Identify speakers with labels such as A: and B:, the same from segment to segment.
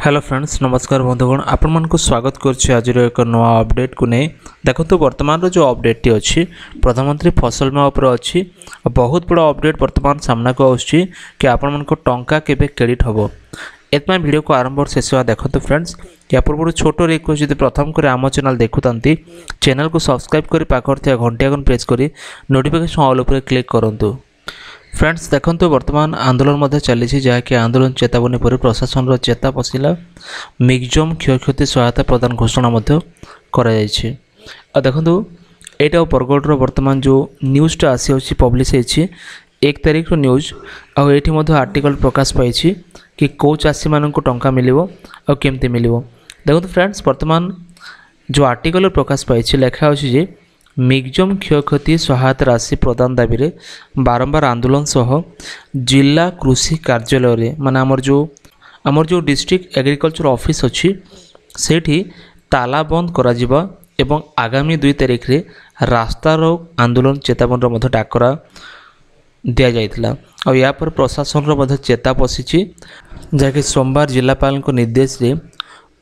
A: Hello friends नमस्कार बंधुगण आपण मन को स्वागत करछि आज एक नवा अपडेट को नहीं देखो वर्तमान जो अपडेट टी अच्छी प्रधानमंत्री फसल बीमा उपर अच्छी बहुत बड़ा अपडेट वर्तमान सामना को आछि कि आपण मन को टंका केबे क्रेडिट हबो एतमा वीडियो को आरंभ और शेष देखो फ्रेंड्स या पूर्व छोट रिक्वेस्ट यदि प्रथम कर आम चैनल देखुंती चैनल को सब्सक्राइब कर पाखर घंटी आइकन प्रेस कर नोटिफिकेशन ऑल उपर क्लिक करंतु। फ्रेंड्स देखो वर्तमान आंदोलन चली जहाँकि आंदोलन चेतावनी पर प्रशासन चेता पशिला मिगजम क्षयक्षति सहायता प्रदान घोषणा देखो यहाँ बरगढ़ वर्तमान जो न्यूज़टा आसी पब्लिश होती 1 तारिख न्यूज आठी आर्टिकल प्रकाश पाई कि कौ चाषी मान टंका मिलिबो आ केमती मिलिबो। देखो फ्रेंड्स वर्तमान जो आर्टिकल प्रकाश पाई लेखा अच्छी जे मिगजम क्षयक्षति सहायता राशि प्रदान दाबी रे बारंबार आंदोलन सह जिला कृषि कार्यालय माने आमर जो डिस्ट्रिक्ट एग्रीकल्चर ऑफिस अच्छी सेठी ताला बंद करा जिबा एवं आगामी 2 तारिख रे रास्ता रोक आंदोलन चेतावनी रो डाकरा दिया जाइथिला और या पर प्रशासन रो चेता पशिछि जहाँकि सोमवार जिलापाल निर्देश रे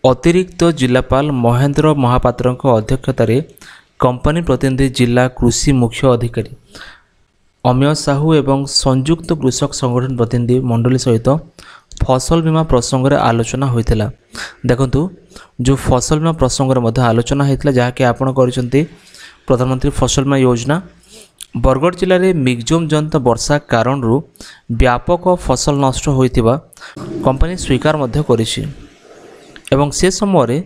A: अतिरिक्त जिलापाल महेंद्र महापात्र अध्यक्षतार कंपनी प्रतिनिधि जिला कृषि मुख्य अधिकारी अमेय साहू एवं संयुक्त कृषक संगठन प्रतिनिधि मंडली सहित फसल बीमा प्रसंग में आलोचना होता। देखो जो फसल बीमा प्रसंग में आलोचना होता जहाँकि आपण कर प्रधानमंत्री फसल बीमा योजना बरगढ़ जिले में मिगजम जनित वर्षा कारण व्यापक फसल नष्ट होइतिबा कंपनी स्वीकार करिछि एवं से समय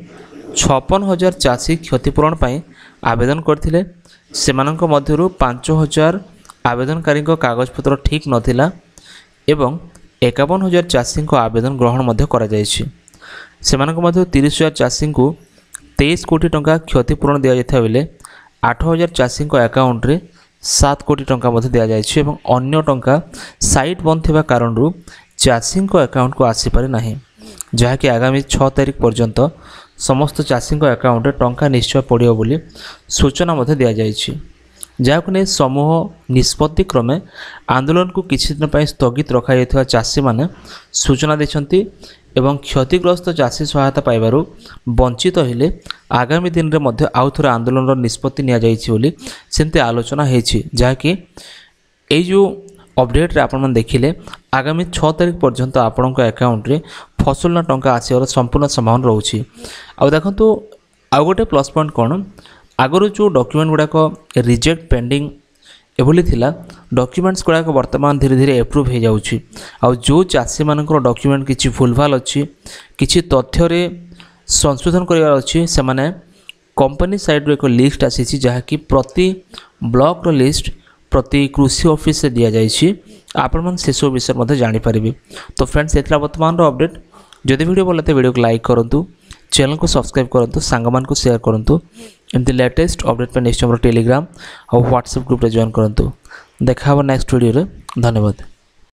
A: 56,000 चाषी क्षतिपूरण पाई आवेदन करथिले सेमानंक मध्यरु 5,000 आवेदनकारी कागजपत्र ठीक नथिला एवं 51,000 चाषी आवेदन ग्रहण मध्य करा जायछि। सेमानंक मध्य 30,000 चाषी को 23 कोटी टंका क्षतिपूरण दिया जायथा बेले 8,000 चाषी अकाउंट रे 7 कोटी टंका मध्य दिया जायछि एवं अन्य टंका साइट बंद थिबा कारणरु चाषी अकाउंट को आसी पारे नाही जहाँकि आगामी 6 तारिख पर्यंत समस्त चाषी अकाउंट टंका निश्चय पड़ो बोली सूचना दि जाइए जहाँ नहीं समूह निष्पत्ति क्रमे आंदोलन को किसी दिन पर स्थगित रखा चाषी माने सूचना देछंती एवं क्षतिग्रस्त चाषी सहायता पाइबारु वंचित हेले आगामी दिन में मध्य आउ थोड़े आंदोलन निष्पत्ति निया जाइछि बोली सेमती आलोचना होइछि जहाँकि एई जो अपडेट रे आपण देखिले आगामी 6 तारिख पर्यंत आपण अकाउंट रे फसल टंका आसवर संपूर्ण संभावना रोचे। आ देखो आउ गोटे प्लस पॉइंट कौन आगु जो डॉक्यूमेंट गुड़ाक रिजेक्ट पेंडिंग एभली थिला डॉक्यूमेंट्स गुड़ाक वर्तमान धीरे धीरे एप्रूव हो जाउछि। आ जो चाषी मानकर डॉक्यूमेंट किछि भूलभाल अच्छी किछि तथ्य रे संशोधन करिवार अच्छी से माने कंपनी साइड रो एक लिस्ट आसी जहाँकि प्रति ब्लॉक रो लिस्ट प्रति कृषि ऑफिस से दिया जाइछि आपण मन से सब विषय मध्य जानि परिबे। तो फ्रेंड्स एतला वर्तमान रो अपडेट जदि वीडियो भल लगे वीडियो को लाइक करंतु चैनल को सब्सक्राइब करंतु सांगमान को शेयर करंतु एमती लेटेस्ट अपडेट पे नेक्स्ट हमर टेलीग्राम और व्हाट्सएप ग्रुप रे जॉइन करंतु। देखा नेक्स्ट वीडियो रे धन्यवाद।